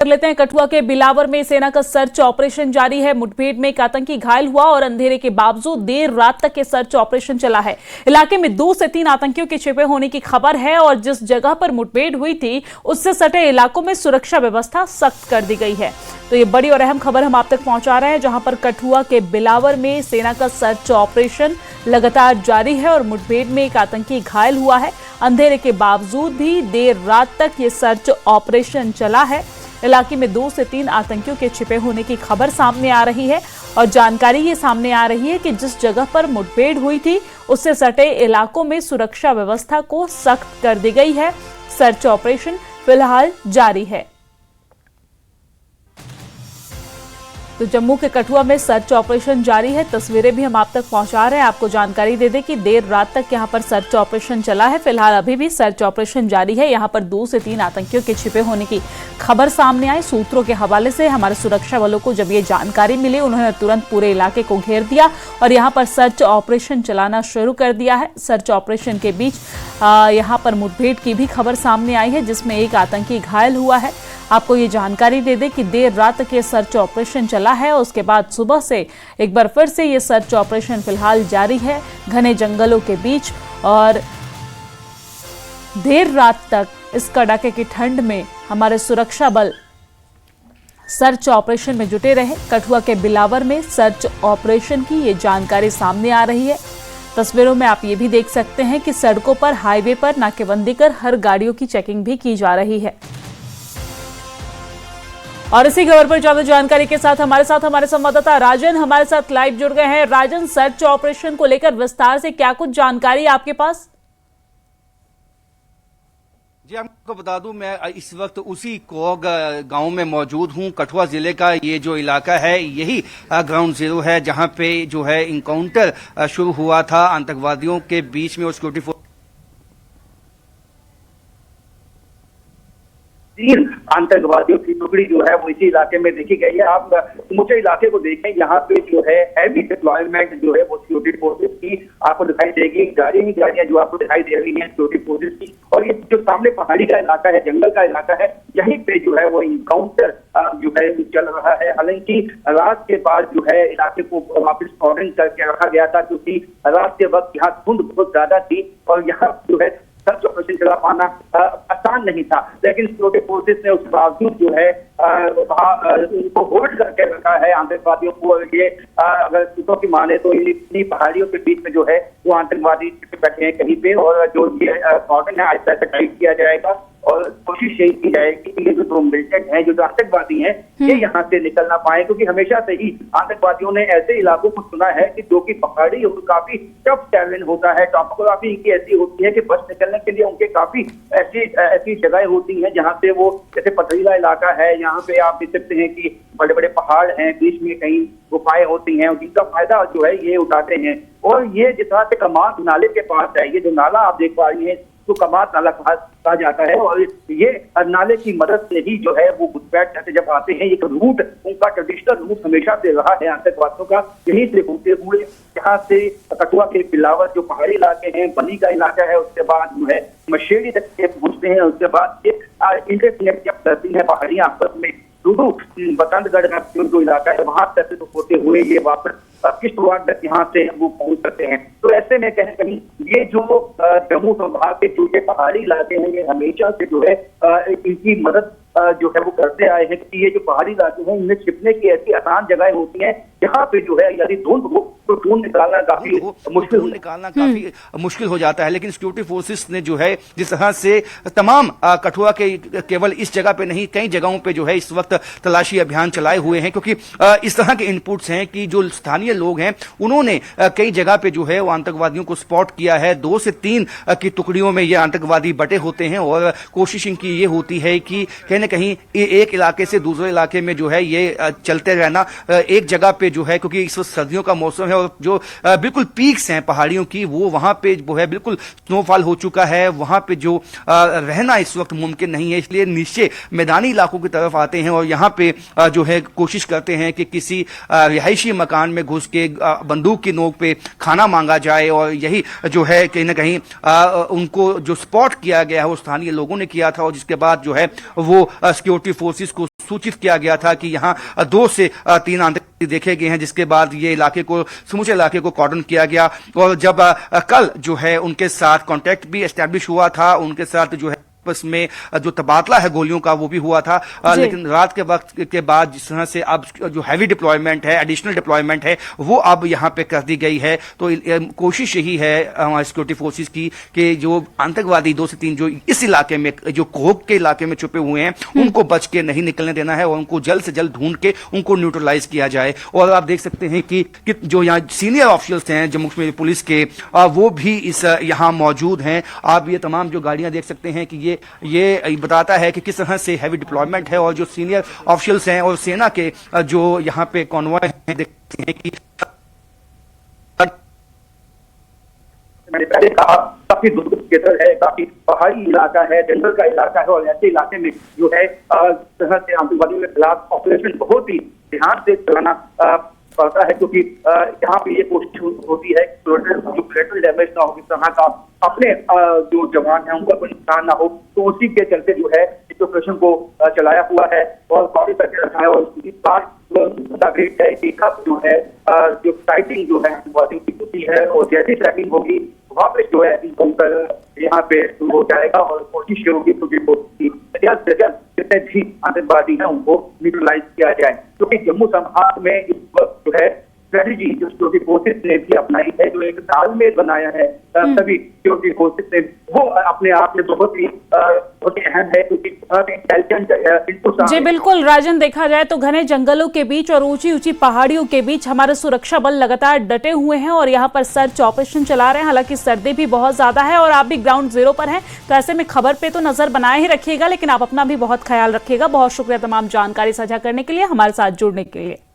कर लेते हैं। कठुआ के बिलावर में सेना का सर्च ऑपरेशन जारी है। मुठभेड़ में एक आतंकी घायल हुआ और अंधेरे के बावजूद देर रात तक ये सर्च ऑपरेशन चला है। इलाके में 2 से 3 आतंकियों के छिपे होने की खबर है और जिस जगह पर मुठभेड़ हुई थी उससे सटे इलाकों में सुरक्षा व्यवस्था सख्त कर दी गई है। तो ये बड़ी और अहम खबर हम आप तक पहुंचा रहे हैं, जहां पर कठुआ के बिलावर में सेना का सर्च ऑपरेशन लगातार जारी है और मुठभेड़ में एक आतंकी घायल हुआ है। अंधेरे के बावजूद भी देर रात तक ये सर्च ऑपरेशन चला है। इलाके में 2 से 3 आतंकियों के छिपे होने की खबर सामने आ रही है और जानकारी ये सामने आ रही है कि जिस जगह पर मुठभेड़ हुई थी उससे सटे इलाकों में सुरक्षा व्यवस्था को सख्त कर दी गई है। सर्च ऑपरेशन फिलहाल जारी है। तो जम्मू के कठुआ में सर्च ऑपरेशन जारी है। तस्वीरें भी हम आप तक पहुंचा रहे हैं। आपको जानकारी दे दें कि देर रात तक यहां पर सर्च ऑपरेशन चला है। फिलहाल अभी भी सर्च ऑपरेशन जारी है। यहां पर 2 से 3 आतंकियों के छिपे होने की खबर सामने आई। सूत्रों के हवाले से हमारे सुरक्षा बलों को जब ये जानकारी मिली, उन्होंने तुरंत पूरे इलाके को घेर दिया और यहाँ पर सर्च ऑपरेशन चलाना शुरू कर दिया है। सर्च ऑपरेशन के बीच यहाँ पर मुठभेड़ की भी खबर सामने आई है, जिसमें एक आतंकी घायल हुआ है। आपको ये जानकारी दे दें कि देर रात तक ये सर्च ऑपरेशन चला है और उसके बाद सुबह से एक बार फिर से ये सर्च ऑपरेशन फिलहाल जारी है घने जंगलों के बीच। और देर रात तक इस कड़ाके की ठंड में हमारे सुरक्षा बल सर्च ऑपरेशन में जुटे रहे। कठुआ के बिलावर में सर्च ऑपरेशन की ये जानकारी सामने आ रही है। तस्वीरों में आप ये भी देख सकते हैं कि सड़कों पर, हाईवे पर नाकेबंदी कर हर गाड़ियों की चेकिंग भी की जा रही है। और इसी खबर पर ज्यादा जानकारी के साथ हमारे संवाददाता राजन हमारे साथ लाइव जुड़ गए हैं। राजन, सर्च ऑपरेशन को लेकर विस्तार से क्या कुछ जानकारी आपके पास? जी, आपको बता दूं, मैं इस वक्त उसी कोग गांव में मौजूद हूं। कठुआ जिले का ये जो इलाका है यही ग्राउंड जीरो है, जहां पे जो है इनकाउंटर शुरू हुआ था आतंकवादियों के बीच में और सिक्योरिटी फोर्स। 3 आतंकवादियों की टुकड़ी जो है वो इसी इलाके में देखी गई है। आप समूचे इलाके को देखें, यहाँ पे जो है हैवी डिप्लॉयमेंट जो है वो सिक्योरिटी फोर्सेज की आपको दिखाई देगी। गाड़ियां जो आपको दिखाई दे रही हैं सिक्योरिटी फोर्सेज की। और ये जो सामने पहाड़ी का इलाका है, जंगल का इलाका है, यहीं पे जो है वो इनकाउंटर जो है चल रहा है। हालांकि रात के बाद जो है इलाके को वापस कॉर्डन करके रखा गया था, क्योंकि रात के वक्त यहाँ धुंध बहुत ज्यादा थी और यहाँ जो है सर्च ऑपरेशन चला पाना आसान नहीं था। लेकिन सिक्योरिटी फोर्सेस ने उसके बावजूद जो है उनको होल्ड करके रखा है आतंकवादियों को। ये अगर सूत्रों की माने तो इतनी पहाड़ियों के बीच में जो है वो आतंकवादी बैठे हैं कहीं पे, और जो ये कॉर्डन है आहिस्ता आहिस्ता टाइट किया जाएगा और कोशिश यही की जाएगी कि ये जो मिलिटेंट हैं, जो आतंकवादी हैं, ये यहाँ से निकल ना पाए। क्योंकि हमेशा से ही आतंकवादियों ने ऐसे इलाकों को चुना है कि जो कि पहाड़ी और काफी टफ टेरेन होता है। टॉपोग्राफी इनकी ऐसी होती है कि बस निकलने के लिए उनके काफी ऐसी जगहें होती हैं जहाँ पे वो, जैसे पथरीला इलाका है, यहाँ पे आप देख सकते हैं कि बड़े बड़े पहाड़ हैं, बीच में कहीं गुफाएं होती हैं, जिनका फायदा जो है ये उठाते हैं। और ये जिस तरह से कमात नाले के पास है, ये जो नाला आप देख पा रही हैं तो कमात नाला कहा जाता है, और ये नाले की मदद से ही जो है वो घुसपैठ करके जब आते हैं, एक रूट उनका ट्रेडिशनल रूट हमेशा से रहा है आतंकवादियों का। यहीं से होते हुए यहाँ से कठुआ के बिलावर जो पहाड़ी इलाके हैं, बनी का इलाका है, उसके बाद जो है मशेरी तक के पहुंचते हैं। उसके बाद ये इंटरकनेक्ट जब करती है पहाड़ियां आपस में, बसंतगढ़ का जो इलाका है वहां तक होते हुए ये वापस किश्तवाड़ तक यहाँ से वो पहुंच सकते हैं। तो ऐसे में कहीं कहीं ये जो जम्मू संभाग के जो ये पहाड़ी इलाके हैं, ये हमेशा से जो है इनकी मदद जो है वो करते आए हैं कि ये जो पहाड़ी इलाके हैं इनमें छिपने की ऐसी आसान जगहें होती हैं जहाँ पे जो है यदि धुंध हो तो ढूंढ निकालना काफी मुश्किल हो जाता है। लेकिन सिक्योरिटी फोर्सेस ने जो है जिस तरह से तमाम कठुआ के केवल इस जगह पे नहीं, कई जगहों पे जो है इस वक्त तलाशी अभियान चलाए हुए हैं, क्योंकि इस तरह के इनपुट्स हैं कि जो स्थानीय लोग हैं उन्होंने कई जगह पे जो है वो आतंकवादियों को स्पॉट किया है। 2 से 3 की टुकड़ियों में ये आतंकवादी बटे होते हैं और कोशिश इनकी ये होती है कि कहीं न कहीं एक इलाके से दूसरे इलाके में जो है ये चलते रहना। एक जगह पे जो है, क्योंकि इस वक्त सर्दियों का मौसम है और जो बिल्कुल पीक्स हैं पहाड़ियों की, वो वहां पे जो है बिल्कुल स्नोफॉल हो चुका है, वहां पे जो रहना इस वक्त मुमकिन नहीं है, इसलिए नीचे मैदानी इलाकों की तरफ आते हैं और यहाँ पे जो है कोशिश करते हैं कि किसी रिहायशी मकान में घुस के बंदूक की नोक पे खाना मांगा जाए। और यही जो है कहीं ना कहीं उनको जो स्पॉट किया गया है वो स्थानीय लोगों ने किया था, और जिसके बाद जो है वो सिक्योरिटी फोर्सेस को सूचित किया गया था कि यहाँ 2 से 3 आतंकी देखे गए हैं, जिसके बाद ये समूचे इलाके को कॉर्डन किया गया। और जब कल जो है उनके साथ कांटेक्ट भी एस्टैब्लिश हुआ था, उनके साथ जो है आपस में जो तबादला है गोलियों का वो भी हुआ था, लेकिन रात के वक्त के बाद जिस तरह से अब जो हैवी डिप्लॉयमेंट है, एडिशनल डिप्लॉयमेंट है, वो अब यहाँ पे कर दी गई है। तो कोशिश यही है हमारी सिक्योरिटी फोर्सेस की कि जो आतंकवादी 2 से 3 जो इस इलाके में, जो कोक के इलाके में छुपे हुए हैं, उनको बच के नहीं निकलने देना है और उनको जल्द से जल्द ढूंढ के उनको न्यूट्रलाइज किया जाए। और आप देख सकते हैं कि जो यहाँ सीनियर ऑफिशियल्स हैं जम्मू कश्मीर पुलिस के, वो भी इस यहाँ मौजूद हैं। आप ये तमाम जो गाड़ियां देख सकते हैं कि ये बताता है कि किस तरह से हैवी डिप्लॉयमेंट है और जो सीनियर ऑफिशियल्स हैं और सेना के जो यहाँ पे कॉन्वॉय हैं, देखते हैं कि मैंने पहले कहा काफी दुर्गम क्षेत्र है, काफी पहाड़ी इलाका है, जंगल का इलाका है और ऐसे इलाके में जो है तरह से आतंकवादियों के खिलाफ ऑपरेशन बहुत ही ध्यान से चलाना पड़ता है, क्योंकि यहाँ पे ये कोशिश होती है जो कोलेटरल डैमेज ना हो, इस तरह का अपने जो जवान है उनका कोई नुकसान ना हो। तो उसी के चलते जो है इस ऑपरेशन को चलाया हुआ है और काफी करके रखा है। और इस बार ग्रेट है कि कब जो है जो फाइटिंग जो है होती है और जैसी ट्रैकिंग होगी वापस जो है यहाँ पे शुरू हो जाएगा और कोशिश होगी जल्द से जल्द जितने भी आतंकवादी हैं उनको न्यूट्रलाइज किया जाए, क्योंकि जम्मू संभाग में इस वक्त जो है स्ट्रेटेजी जो सिक्योरिटी फोर्सेस ने भी अपनाई है, जो एक तालमेल बनाया है सभी सिक्योरिटी फोर्सेस ने, वो अपने आप में बहुत ही अहम है, क्योंकि इंटेलिजेंट जी बिल्कुल राजन, देखा जाए तो घने जंगलों के बीच और ऊंची ऊंची पहाड़ियों के बीच हमारे सुरक्षा बल लगातार डटे हुए हैं और यहाँ पर सर्च ऑपरेशन चला रहे हैं। हालांकि सर्दी भी बहुत ज्यादा है और आप भी ग्राउंड जीरो पर हैं, तो ऐसे में खबर पे तो नजर बनाए ही रखिएगा, लेकिन आप अपना भी बहुत ख्याल रखिएगा। बहुत शुक्रिया तमाम जानकारी साझा करने के लिए, हमारे साथ जुड़ने के लिए।